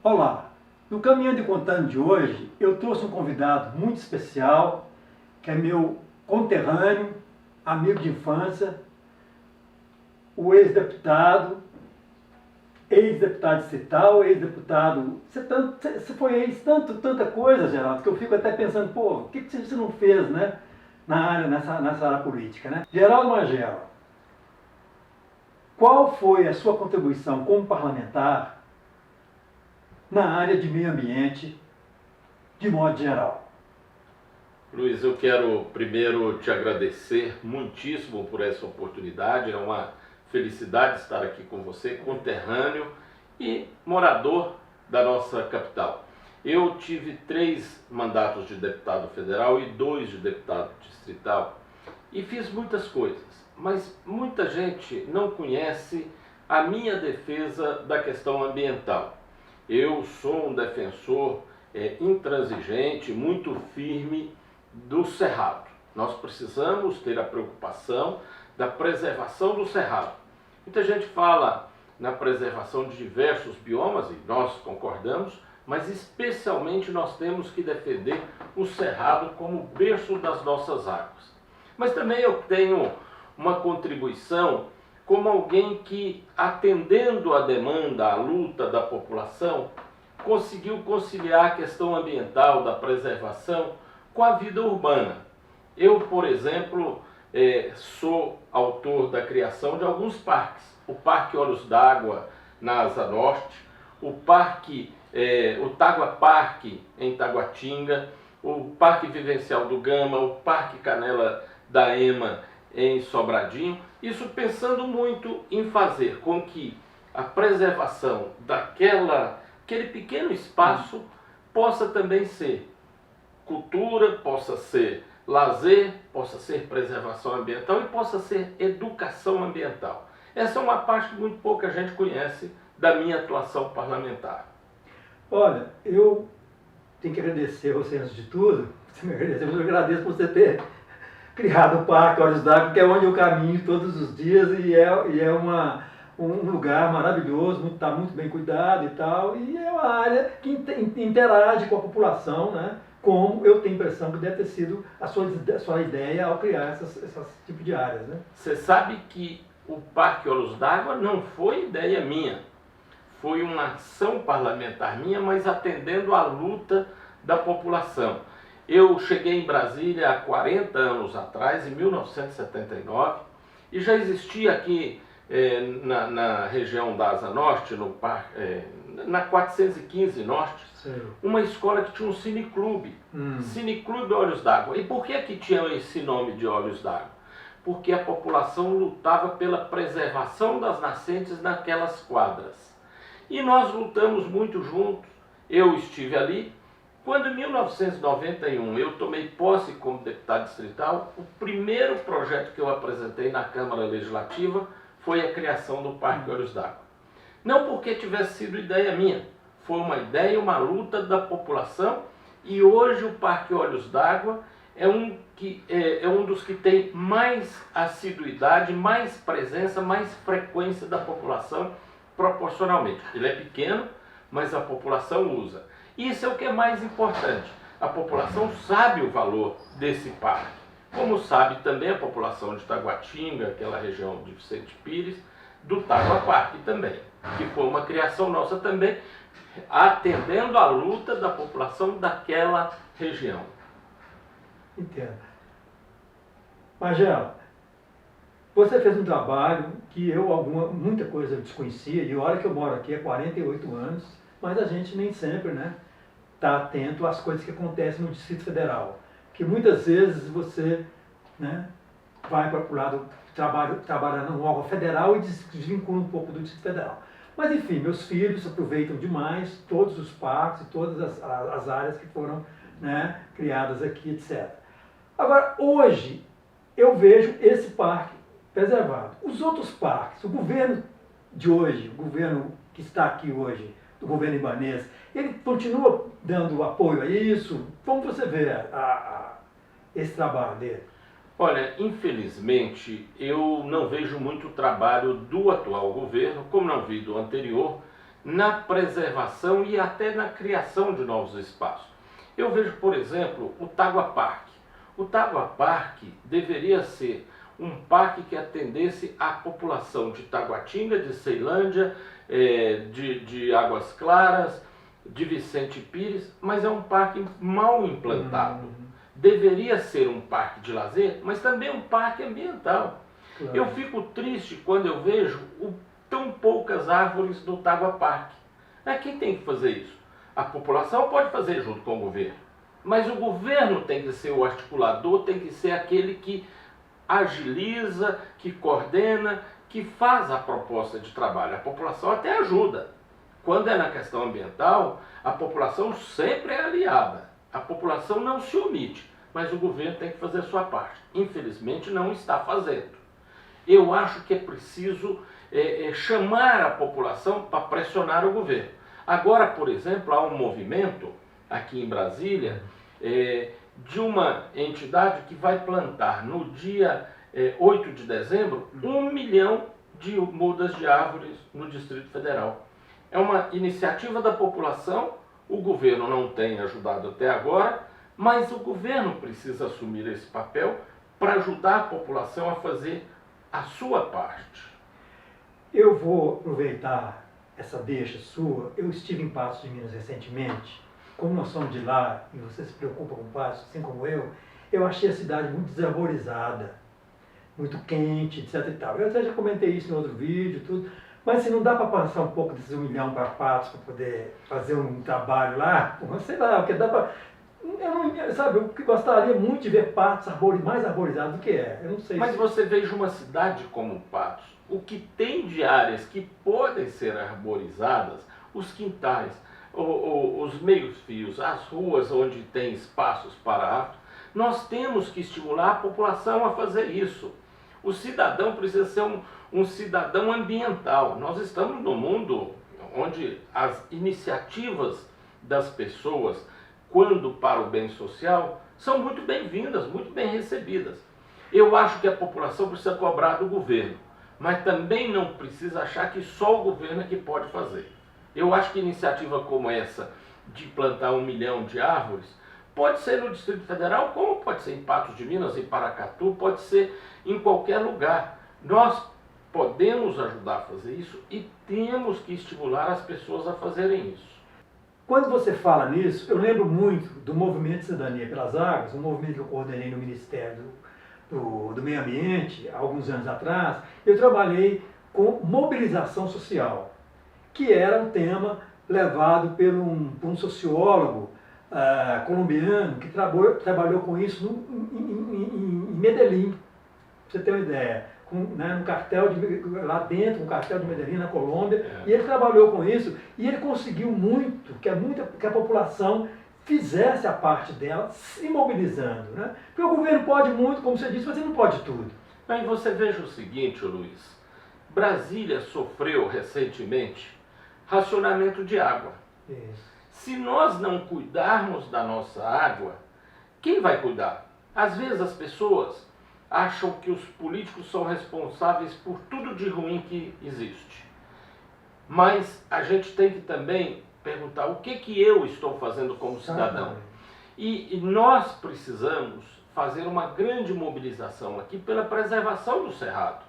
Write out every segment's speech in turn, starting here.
Olá, no Caminhando e Contando de hoje eu trouxe um convidado muito especial, que é meu conterrâneo, amigo de infância, o ex-deputado distrital, ex-deputado. Você foi ex tanta coisa, Geraldo, que eu fico até pensando, pô, o que você não fez, né? Nessa área política, né? Geraldo Magela, qual foi a sua contribuição como parlamentar na área de meio ambiente, de modo geral? Luiz, eu quero primeiro te agradecer muitíssimo por essa oportunidade. É uma felicidade estar aqui com você, conterrâneo e morador da nossa capital. Eu tive 3 mandatos de deputado federal e 2 de deputado distrital e fiz muitas coisas, mas muita gente não conhece a minha defesa da questão ambiental. Eu sou um defensor intransigente, muito firme do cerrado. Nós precisamos ter a preocupação da preservação do cerrado. Muita gente fala na preservação de diversos biomas, e nós concordamos, mas especialmente nós temos que defender o cerrado como berço das nossas águas. Mas também eu tenho uma contribuição como alguém que, atendendo à demanda, à luta da população, conseguiu conciliar a questão ambiental, da preservação, com a vida urbana. Eu, por exemplo, sou autor da criação de alguns parques. O Parque Olhos d'Água, na Asa Norte, o Tagua Parque, em Taguatinga, o Parque Vivencial do Gama, o Parque Canela da Ema, em Sobradinho. Isso pensando muito em fazer com que a preservação daquele pequeno espaço possa também ser cultura, possa ser lazer, possa ser preservação ambiental e possa ser educação ambiental. Essa é uma parte que muito pouca gente conhece da minha atuação parlamentar. Olha, eu tenho que agradecer você antes de tudo. Você me agradeceu, mas eu agradeço por você ter criado o Parque Olhos d'Água, que é onde eu caminho todos os dias e é um lugar maravilhoso, está muito bem cuidado e tal, e é uma área que interage com a população, né? Como eu tenho a impressão que deve ter sido a sua ideia ao criar esse tipo de áreas, né? Você sabe que o Parque Olhos d'Água não foi ideia minha, foi uma ação parlamentar minha, mas atendendo à luta da população. Eu cheguei em Brasília há 40 anos atrás, em 1979, e já existia aqui na região da Asa Norte, na 415 Norte, uma escola que tinha um cineclube, Cineclube Olhos d'Água. E por que tinha esse nome de Olhos d'Água? Porque a população lutava pela preservação das nascentes naquelas quadras. E nós lutamos muito juntos, eu estive ali. Quando em 1991 eu tomei posse como deputado distrital, o primeiro projeto que eu apresentei na Câmara Legislativa foi a criação do Parque Olhos d'Água. Não porque tivesse sido ideia minha, foi uma ideia, uma luta da população, e hoje o Parque Olhos d'Água é um dos que tem mais assiduidade, mais presença, mais frequência da população proporcionalmente. Ele é pequeno, mas a população usa. Isso é o que é mais importante. A população sabe o valor desse parque, como sabe também a população de Taguatinga, aquela região de Vicente Pires, do Tagua Parque também, que foi uma criação nossa também, atendendo à luta da população daquela região. Entendo. Magela, você fez um trabalho que muita coisa eu desconhecia, e olha que eu moro aqui há 48 anos, mas a gente nem sempre, né, está atento às coisas que acontecem no Distrito Federal. Que muitas vezes você, né, vai para o lado, trabalha no órgão federal e desvincula um pouco do Distrito Federal. Mas enfim, meus filhos aproveitam demais todos os parques e todas as áreas que foram, né, criadas aqui, etc. Agora, hoje, eu vejo esse parque preservado. Os outros parques, o governo de hoje, o governo que está aqui hoje, do governo ibanês, ele continua dando apoio a isso? Como você vê esse trabalho dele? Olha, infelizmente, eu não vejo muito trabalho do atual governo, como não vi do anterior, na preservação e até na criação de novos espaços. Eu vejo, por exemplo, o Tagua Park. O Tagua Park deveria ser um parque que atendesse à população de Taguatinga, de Ceilândia, de Águas Claras, de Vicente Pires, mas é um parque mal implantado. Deveria ser um parque de lazer, mas também um parque ambiental. Claro. Eu fico triste quando eu vejo tão poucas árvores do Tagua Park. Quem tem que fazer isso? A população pode fazer junto com o governo, mas o governo tem que ser o articulador, tem que ser aquele que agiliza, que coordena, que faz a proposta de trabalho. A população até ajuda. Quando é na questão ambiental, a população sempre é aliada. A população não se omite, mas o governo tem que fazer a sua parte. Infelizmente não está fazendo. Eu acho que é preciso chamar a população para pressionar o governo. Agora, por exemplo, há um movimento aqui em Brasília de uma entidade que vai plantar no dia 8 de dezembro 1 milhão de mudas de árvores no Distrito Federal. É uma iniciativa da população, o governo não tem ajudado até agora, mas o governo precisa assumir esse papel para ajudar a população a fazer a sua parte. Eu vou aproveitar essa deixa sua. Eu estive em Patos de Minas recentemente. Como nós somos de lá e você se preocupa com Patos, assim como eu achei a cidade muito desarborizada, muito quente, etc e tal. Eu até já comentei isso em outro vídeo, tudo. Mas se não dá para passar um pouco desses 1 milhão para Patos para poder fazer um trabalho lá, sei lá, o que dá para... Eu gostaria muito de ver Patos mais arborizado do que é. Eu não sei. Mas você veja uma cidade como Patos, o que tem de áreas que podem ser arborizadas, os quintais, os meios-fios, as ruas onde tem espaços para árvores, nós temos que estimular a população a fazer isso. O cidadão precisa ser um cidadão ambiental. Nós estamos num mundo onde as iniciativas das pessoas, quando para o bem social, são muito bem-vindas, muito bem recebidas. Eu acho que a população precisa cobrar do governo, mas também não precisa achar que só o governo é que pode fazer. Eu acho que iniciativa como essa, de plantar 1 milhão de árvores, pode ser no Distrito Federal, como pode ser em Patos de Minas, em Paracatu, pode ser em qualquer lugar. Nós podemos ajudar a fazer isso e temos que estimular as pessoas a fazerem isso. Quando você fala nisso, eu lembro muito do Movimento Cidadania pelas Águas, um movimento que eu coordenei no Ministério do Meio Ambiente, há alguns anos atrás. Eu trabalhei com mobilização social, que era um tema levado por um sociólogo colombiano que trabalhou com isso em Medellín, pra você ter uma ideia, no cartel lá dentro, um cartel de Medellín, na Colômbia, e ele trabalhou com isso, e ele conseguiu muito que a população fizesse a parte dela, se mobilizando, né? Porque o governo pode muito, como você disse, mas ele não pode tudo. Aí você veja o seguinte, Luiz, Brasília sofreu recentemente racionamento de água. Isso. Se nós não cuidarmos da nossa água, quem vai cuidar? Às vezes as pessoas acham que os políticos são responsáveis por tudo de ruim que existe. Mas a gente tem que também perguntar o que eu estou fazendo como cidadão. E nós precisamos fazer uma grande mobilização aqui pela preservação do Cerrado,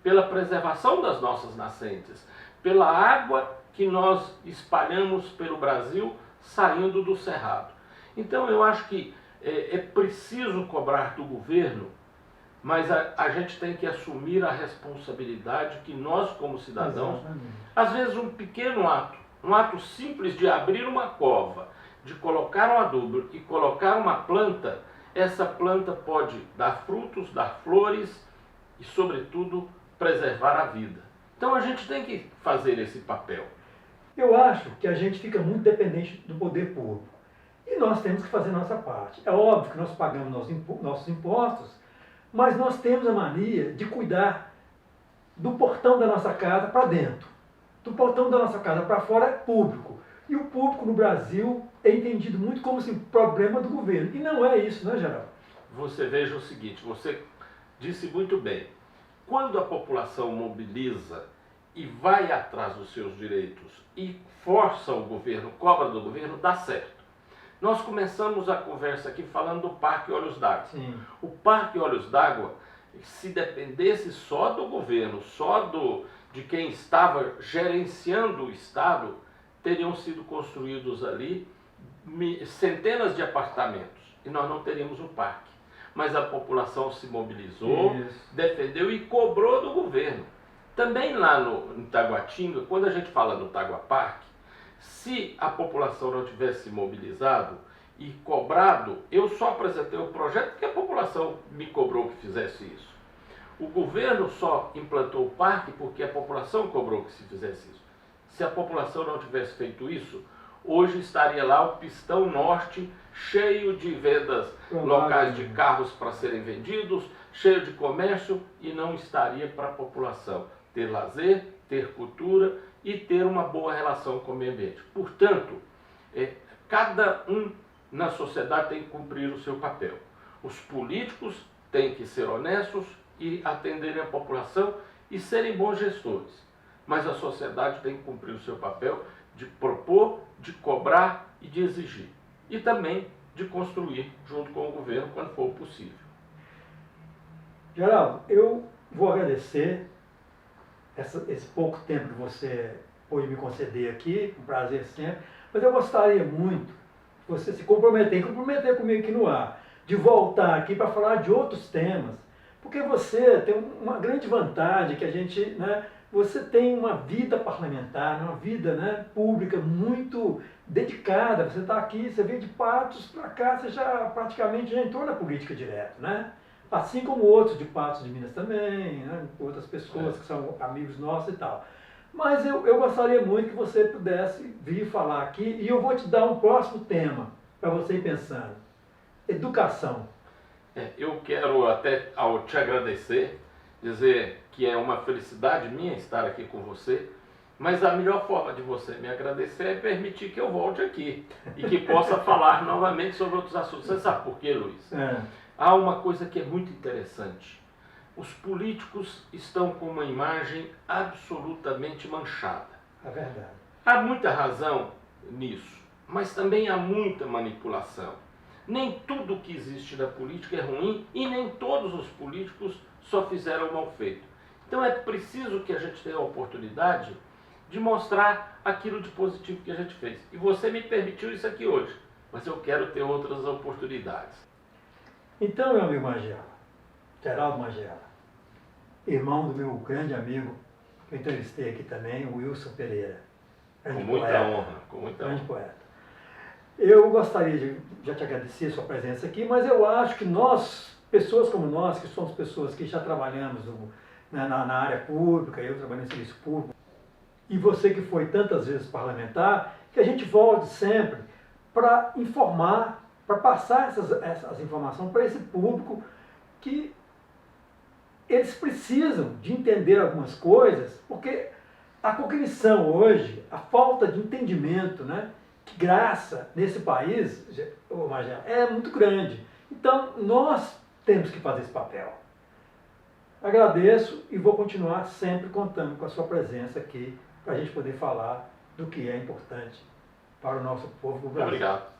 pela preservação das nossas nascentes, pela água que nós espalhamos pelo Brasil saindo do Cerrado. Então eu acho que é preciso cobrar do governo, mas a gente tem que assumir a responsabilidade que nós como cidadãos, às vezes um pequeno ato, um ato simples de abrir uma cova, de colocar um adubo e colocar uma planta, essa planta pode dar frutos, dar flores e, sobretudo, preservar a vida. Então a gente tem que fazer esse papel. Eu acho que a gente fica muito dependente do poder público. E nós temos que fazer nossa parte. É óbvio que nós pagamos nossos impostos, mas nós temos a mania de cuidar do portão da nossa casa para dentro. Do portão da nossa casa para fora é público. E o público no Brasil é entendido muito como assim, problema do governo. E não é isso, né, Geraldo? Você veja o seguinte, você disse muito bem. Quando a população mobiliza e vai atrás dos seus direitos e força o governo, cobra do governo, dá certo. Nós começamos a conversa aqui falando do Parque Olhos d'Água. O Parque Olhos d'Água, se dependesse só do governo, só de quem estava gerenciando o Estado, teriam sido construídos ali centenas de apartamentos e nós não teríamos um parque. Mas a população se mobilizou, defendeu e cobrou do governo. Também lá em Taguatinga, quando a gente fala no Taguaparque, se a população não tivesse mobilizado e cobrado, eu só apresentei o projeto porque a população me cobrou que fizesse isso. O governo só implantou o parque porque a população cobrou que se fizesse isso. Se a população não tivesse feito isso, hoje estaria lá o Pistão Norte cheio de vendas locais de carros para serem vendidos, cheio de comércio, e não estaria para a população ter lazer, ter cultura e ter uma boa relação com o meio ambiente. Portanto, cada um na sociedade tem que cumprir o seu papel. Os políticos têm que ser honestos e atenderem a população e serem bons gestores. Mas a sociedade tem que cumprir o seu papel de propor, de cobrar e de exigir. E também de construir junto com o governo quando for possível. Geraldo, eu vou agradecer esse pouco tempo que você pôde me conceder aqui, com prazer sempre, mas eu gostaria muito que você se comprometer comigo aqui no ar, de voltar aqui para falar de outros temas, porque você tem uma grande vantagem que a gente, né, você tem uma vida parlamentar, uma vida, né, pública muito dedicada. Você está aqui, você veio de Patos para cá, você já praticamente já entrou na política direto, né? Assim como outros de Patos de Minas também, né? Outras pessoas que são amigos nossos e tal. Mas eu gostaria muito que você pudesse vir falar aqui, e eu vou te dar um próximo tema para você ir pensando. Educação. Eu quero até, ao te agradecer, dizer que é uma felicidade minha estar aqui com você, mas a melhor forma de você me agradecer é permitir que eu volte aqui e que possa falar novamente sobre outros assuntos. Você sabe por quê, Luiz? Há uma coisa que é muito interessante. Os políticos estão com uma imagem absolutamente manchada. É verdade. Há muita razão nisso, mas também há muita manipulação. Nem tudo que existe na política é ruim e nem todos os políticos só fizeram mal feito. Então é preciso que a gente tenha a oportunidade de mostrar aquilo de positivo que a gente fez. E você me permitiu isso aqui hoje, mas eu quero ter outras oportunidades. Então, meu amigo Magela, Geraldo Magela, irmão do meu grande amigo, que eu entrevistei aqui também, o Wilson Pereira. Com muita honra, com muita honra. Grande poeta. Eu gostaria de já te agradecer a sua presença aqui, mas eu acho que nós, pessoas como nós, que somos pessoas que já trabalhamos na área pública, eu trabalhei em serviço público, e você que foi tantas vezes parlamentar, que a gente volte sempre para informar, para passar essas informações para esse público, que eles precisam de entender algumas coisas, porque a cognição hoje, a falta de entendimento, né, que graça nesse país, Magela, é muito grande. Então, nós temos que fazer esse papel. Agradeço e vou continuar sempre contando com a sua presença aqui, para a gente poder falar do que é importante para o nosso povo do Brasil. Obrigado.